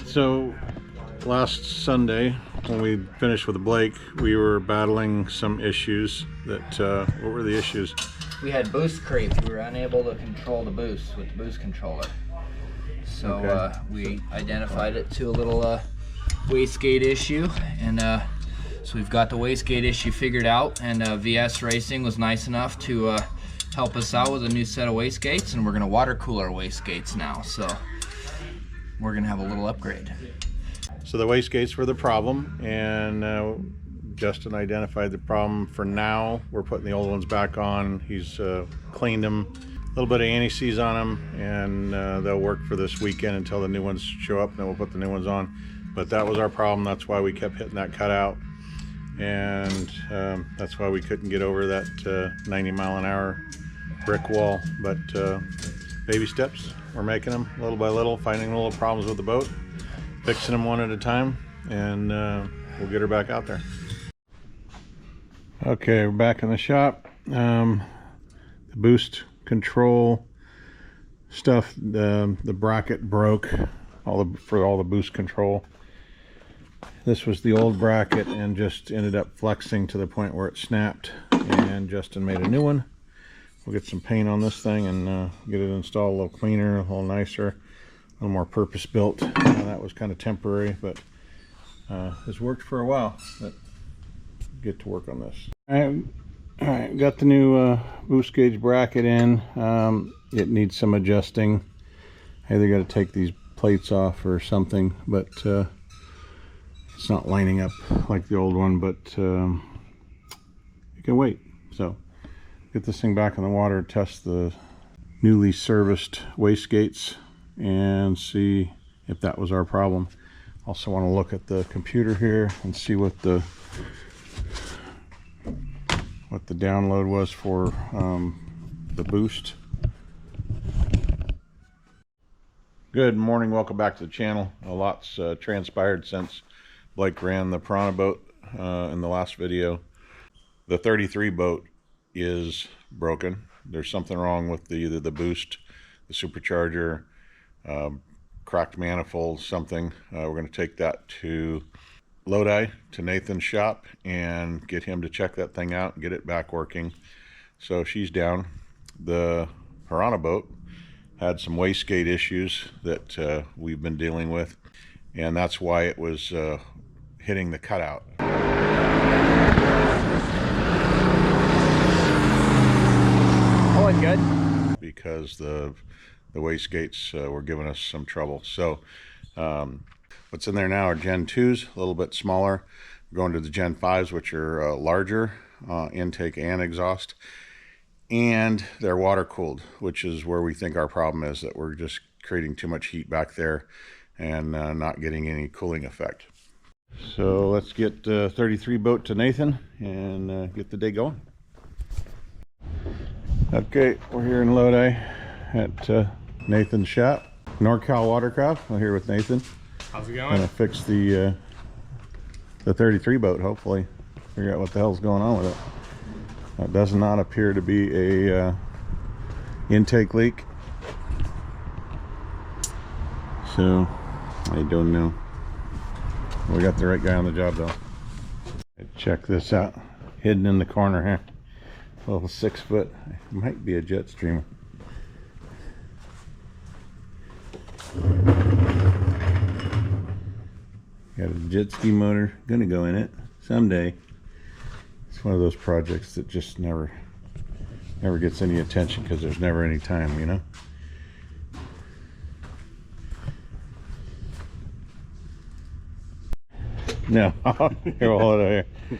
So last Sunday when we finished with Blake, we were battling some issues that what were the issues? We had boost creep. We were unable to control the boost with the boost controller. So Okay. we identified it to a little wastegate issue, and so we've got the wastegate issue figured out, and VS Racing was nice enough to help us out with a new set of wastegates, and we're going to water cool our wastegates now. So we're going to have a little upgrade. So the wastegates were the problem, and Justin identified the problem. For now, we're putting the old ones back on. He's cleaned them, a little bit of anti-seize on them, and they'll work for this weekend until the new ones show up, and then we'll put the new ones on. But that was our problem. That's why we kept hitting that cutout, and that's why we couldn't get over that 90-mile-an-hour brick wall. But baby steps, we're making them little by little, finding little problems with the boat, fixing them one at a time, and we'll get her back out there. Okay, we're back in the shop. The boost control stuff, the bracket broke for all the boost control. This was the old bracket and just ended up flexing to the point where it snapped, and Justin made a new one. We'll get some paint on this thing and get it installed a little cleaner, a little nicer, a little more purpose built. That was kind of temporary, but has worked for a while. But get to work on this. All right, got the new boost gauge bracket in. It needs some adjusting. I either got to take these plates off or something, but it's not lining up like the old one, but you can wait. So get this thing back in the water, test the newly serviced wastegates, and see if that was our problem. Also want to look at the computer here and see what the download was for the boost. Good morning, welcome back to the channel. A lot's transpired since Blake ran the Piranha boat in the last video. The 33 boat is broken. There's something wrong with either the boost, the supercharger, cracked manifold, something. We're going to take that to Lodi, to Nathan's shop, and get him to check that thing out and get it back working. So she's down. The Piranha boat had some wastegate issues that we've been dealing with, and that's why it was hitting the cutout. Going good. Because the wastegates were giving us some trouble. So what's in there now are Gen 2s, a little bit smaller. We're going to the Gen 5s, which are larger, intake and exhaust. And they're water cooled, which is where we think our problem is, that we're just creating too much heat back there and not getting any cooling effect. So let's get 33 boat to Nathan and get the day going. Okay, we're here in Lodi at Nathan's shop, NorCal Watercraft. I'm here with Nathan. How's it going? Gonna fix the 33 boat, hopefully. Figure out what the hell's going on with it. It does not appear to be a intake leak. So I don't know. We got the right guy on the job though. Check this out. Hidden in the corner here. A little 6 foot. It might be a jet streamer. Got a jet ski motor. Gonna go in it someday. It's one of those projects that just never gets any attention because there's never any time, you know. No, here, we'll hold it here.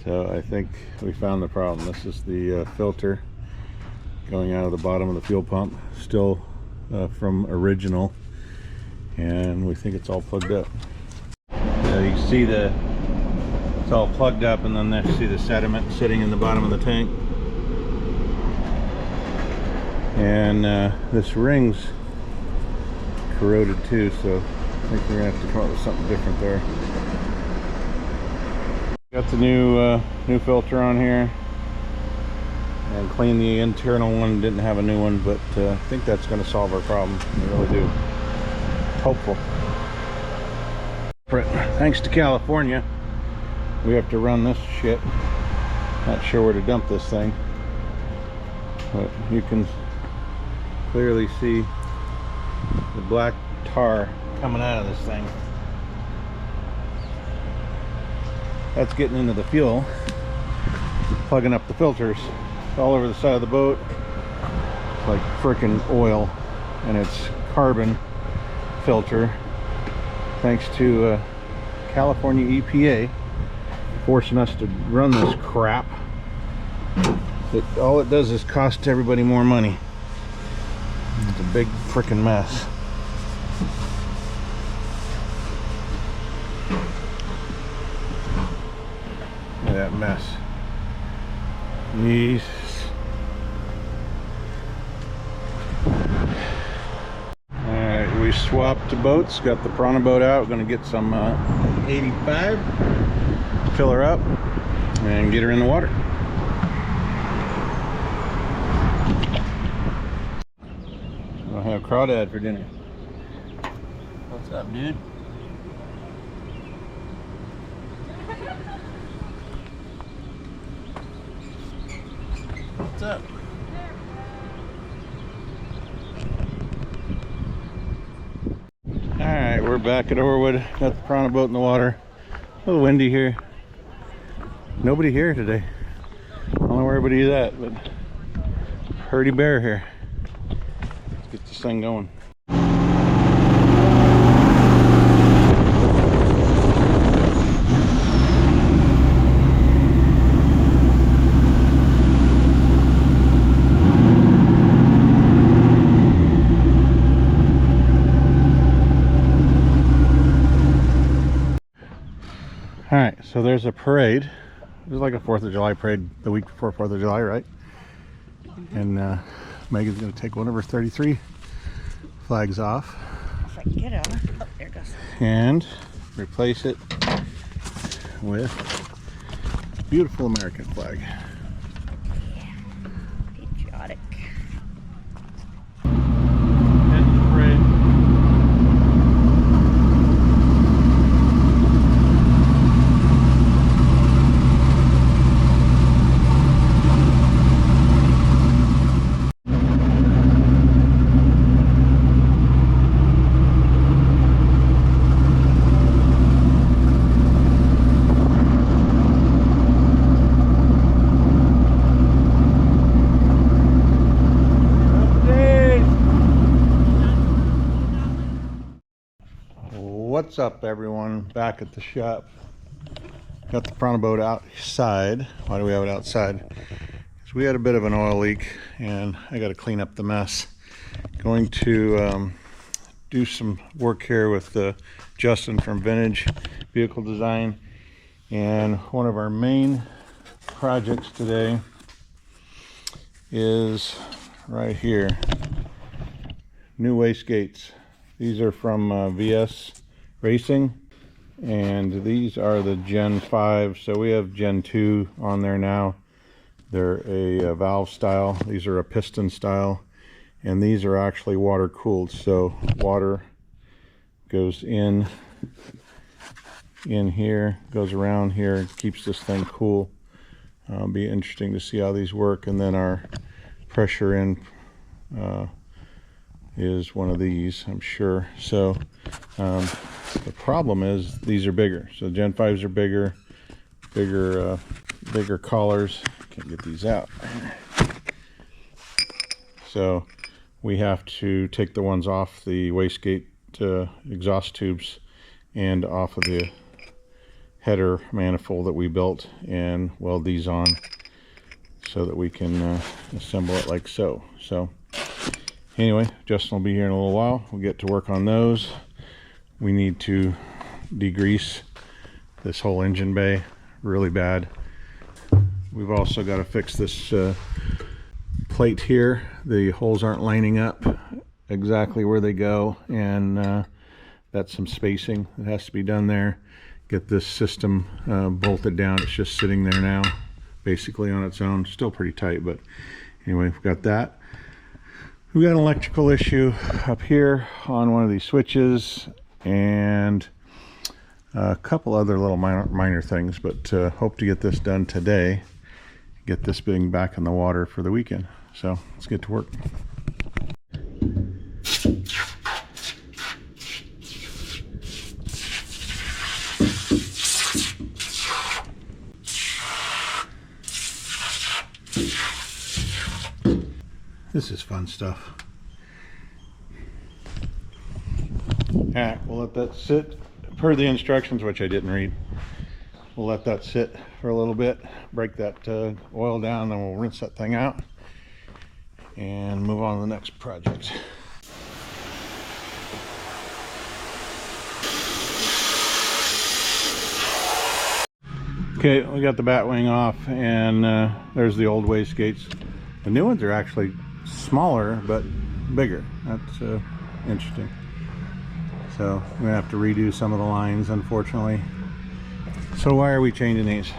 So I think we found the problem. This is the filter going out of the bottom of the fuel pump, still from original, and we think it's all plugged up. You can see it's all plugged up, and then you see the sediment sitting in the bottom of the tank. And this ring's corroded too, so I think we're gonna have to come up with something different there. Got the new filter on here, and cleaned the internal one. Didn't have a new one, but I think that's going to solve our problem. I really do. Hopeful. Thanks to California, we have to run this shit. Not sure where to dump this thing, but you can clearly see the black tar coming out of this thing. That's getting into the fuel, plugging up the filters. It's all over the side of the boat. It's like frickin' oil, and it's carbon filter, thanks to California EPA forcing us to run this crap. All it does is cost everybody more money. It's a big frickin' mess. Look at that mess. Jesus. Alright, we swapped boats, got the Prana boat out. We're gonna get some 85, fill her up, and get her in the water. We'll have crawdad for dinner. What's up, dude? What's up? Alright, we're back at Orwood. Got the Prana boat in the water. A little windy here. Nobody here today. I don't know where everybody is at, but Hurdy bear here. Let's get this thing going. Alright, so there's a parade. There's like a 4th of July parade the week before 4th of July, right? And Megan's going to take one of her 33 flags off. If I can get it on. Oh, there it goes. And replace it with a beautiful American flag. Patriotic. Head to the parade. What's up, everyone? Back at the shop. Got the Prana boat outside. Why do we have it outside? Because we had a bit of an oil leak and I got to clean up the mess. Going to do some work here with Justin from Vintage Vehicle Design, and one of our main projects today is right here. New wastegates. These are from VS Racing, and these are the Gen 5, so we have Gen 2 on there now. They're a valve style. These are a piston style, and these are actually water cooled, so water goes in here, goes around here, keeps this thing cool. It'll be interesting to see how these work. And then our pressure in is one of these, I'm sure. So the problem is these are bigger. So Gen 5s are bigger collars. Can't get these out. So we have to take the ones off the wastegate exhaust tubes and off of the header manifold that we built and weld these on so that we can assemble it like so. So anyway, Justin will be here in a little while. We'll get to work on those. We need to degrease this whole engine bay really bad. We've also got to fix this plate here. The holes aren't lining up exactly where they go, and that's some spacing that has to be done there. Get this system bolted down. It's just sitting there now, basically on its own. Still pretty tight, but anyway, we've got that. We've got an electrical issue up here on one of these switches, and A couple other little minor things, but hope to get this done today. Get this being back in the water for the weekend. So let's get to work. This is fun stuff. Alright, we'll let that sit per the instructions, which I didn't read. We'll let that sit for a little bit, break that oil down, then we'll rinse that thing out and move on to the next project. Okay, we got the bat wing off, and there's the old wastegates. The new ones are actually smaller but bigger. That's interesting. So I'm gonna have to redo some of the lines, unfortunately. So why are we changing these?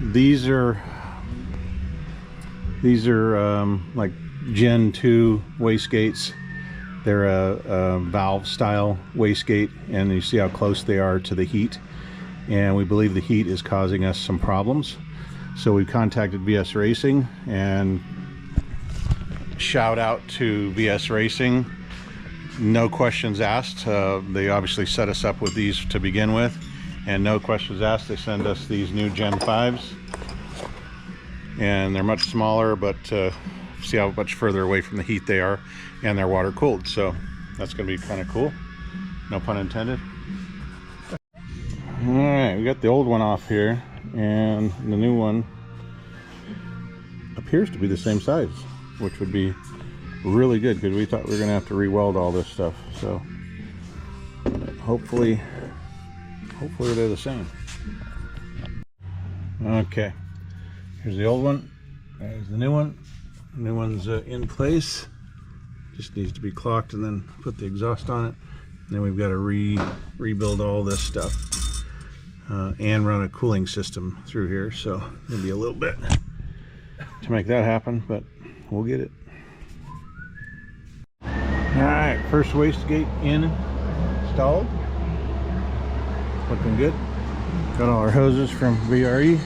These are like Gen 2 wastegates. They're a valve style wastegate, and you see how close they are to the heat. And we believe the heat is causing us some problems. So we contacted VS Racing, and shout out to VS Racing. No questions asked. They obviously set us up with these to begin with, and no questions asked, they send us these new Gen 5s, and they're much smaller, but see how much further away from the heat they are, and they're water cooled, so that's gonna be kind of cool, no pun intended. All right, we got the old one off here, and the new one appears to be the same size, which would be really good, because we thought we were gonna have to re-weld all this stuff. So hopefully they're the same. Okay, here's the old one, there's the new one. The new one's in place, just needs to be caulked and then put the exhaust on it. And then we've got to rebuild all this stuff and run a cooling system through here, so it'll be a little bit to make that happen, but we'll get it. Alright, first wastegate installed. Looking good. Got all our hoses from VRE.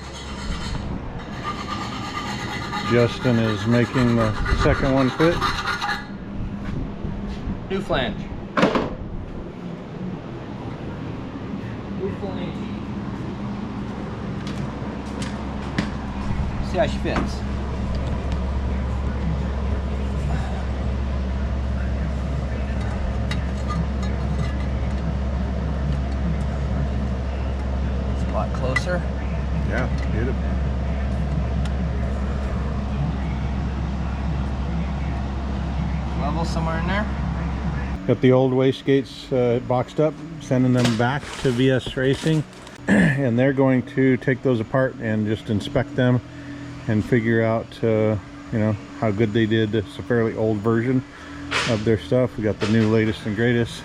Justin is making the second one fit. New flange. New flange. See how she fits. It's a lot closer. Yeah, beautiful. Level somewhere in there. Got the old wastegates boxed up, sending them back to VS Racing, and they're going to take those apart and just inspect them and figure out you know, how good they did. It's a fairly old version of their stuff. We got the new latest and greatest,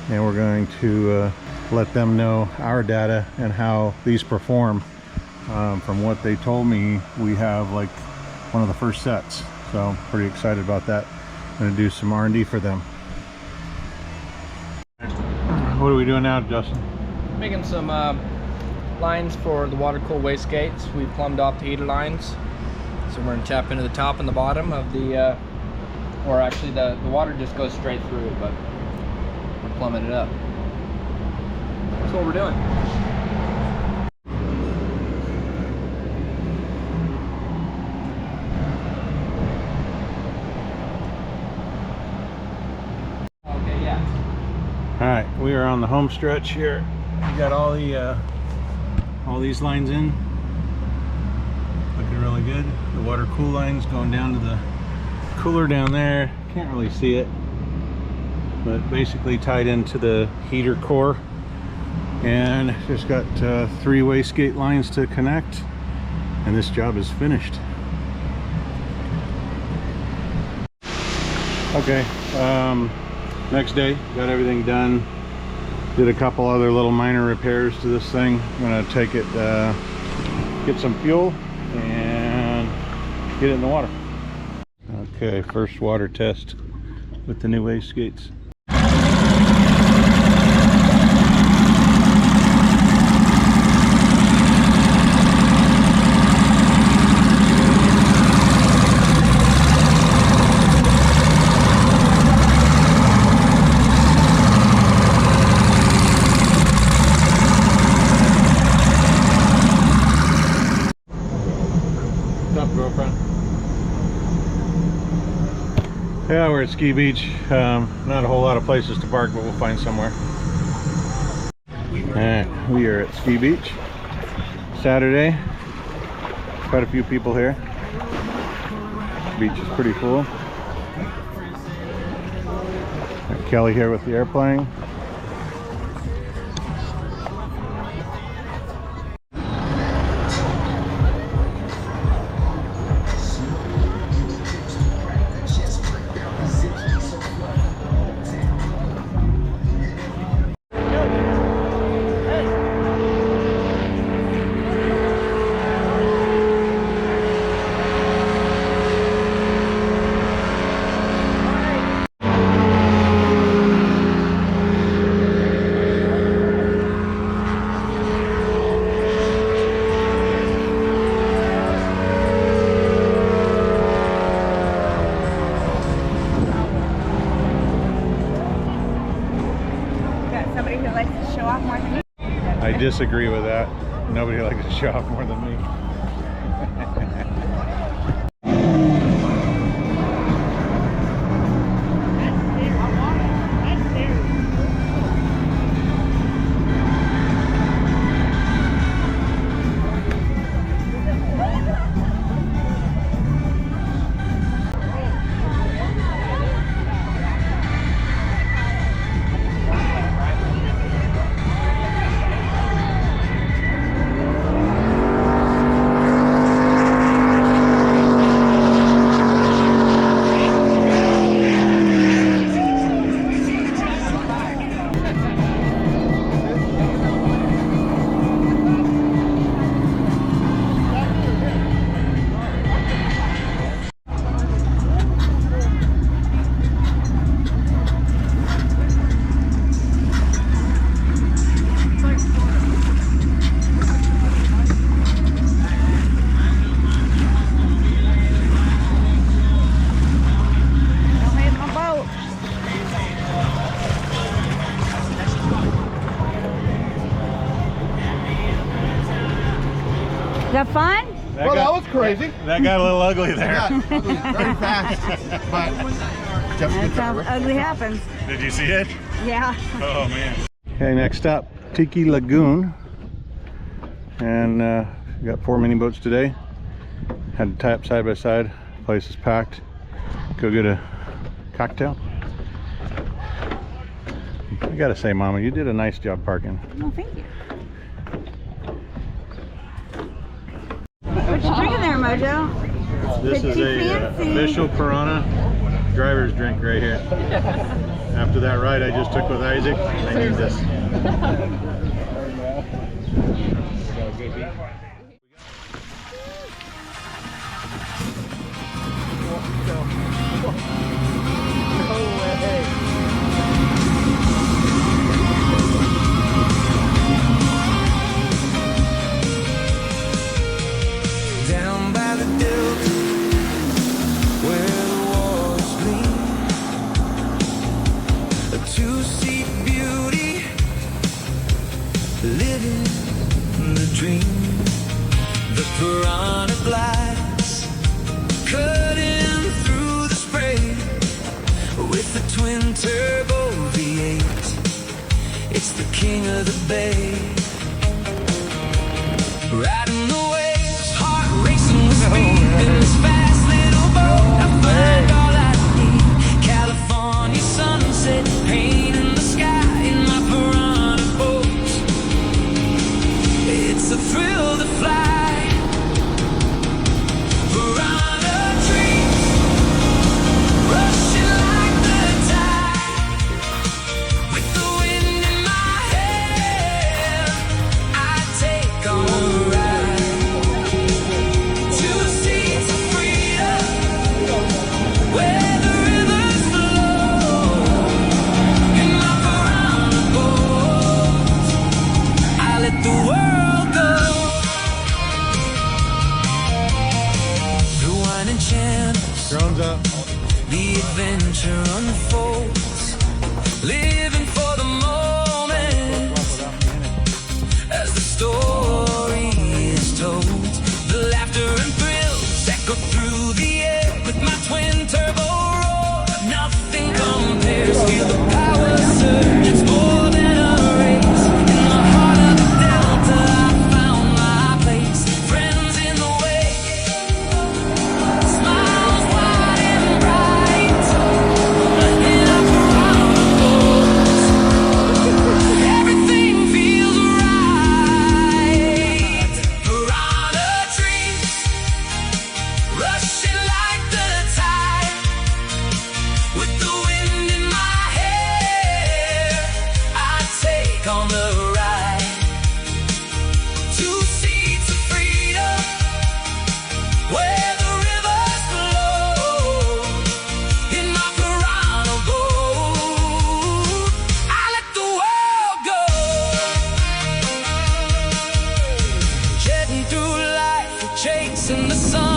and we're going to let them know our data and how these perform. From what they told me, we have like one of the first sets, so I'm pretty excited about that. I'm going to do some R&D for them. What are we doing now, Justin? Making some lines for the water cooled wastegates. We plumbed off the heater lines, so we're going to tap into the top and the bottom of the or actually the water just goes straight through, but we're plumbing it up. That's what we're doing. Okay, yeah. All right, we are on the home stretch here. We got all these lines in, looking really good. The water cool lines going down to the cooler down there. Can't really see it, but basically tied into the heater core. And just got 3 wastegate lines to connect, and this job is finished. Okay, next day, got everything done. Did a couple other little minor repairs to this thing. I'm gonna take it, get some fuel and get it in the water. Okay, first water test with the new wastegates. girlfriend? Yeah, we're at Ski Beach. Not a whole lot of places to park, but we'll find somewhere. Alright, we are at Ski Beach. Saturday. Quite a few people here. Beach is pretty full. Got Kelly here with the airplane. Somebody who likes to show off more than me. I disagree with that. Nobody likes to show off more than me. Is that fun? That was crazy. That got a little ugly there. Yeah, ugly, very fast. But That sounds ugly happens. Did you see it? Yeah. Oh man. Okay, next up, Tiki Lagoon. And we got 4 mini boats today. Had to tie up side by side. Place is packed. Go get a cocktail. I gotta say, Mama, you did a nice job parking. Well, thank you. What you drinking there, Mojo? This is Pretty a fancy. official Piranha driver's drink right here. After that ride I just took with Isaac, I need this. Down by the Delta, where the waters gleam, a two-seat beauty, living the dream. The Piranha glides, cutting through the spray, with the twin-turbo V8. It's the king of the bay, riding the waves, heart racing with speed in this fast little boat. I find all I need, California sunset, paint in the sky in my Piranha boat. It's a thrill to fly. Piranha dreams, rushing like the tide, with the wind in my hair. I take on a ride, two seats of freedom, where the rivers flow. In my Piranha boat, I let the world go. Through winding channels, Drones up. the adventure unfolds, living for the moment as the story is told. The laughter and thrills echo chasing the sun.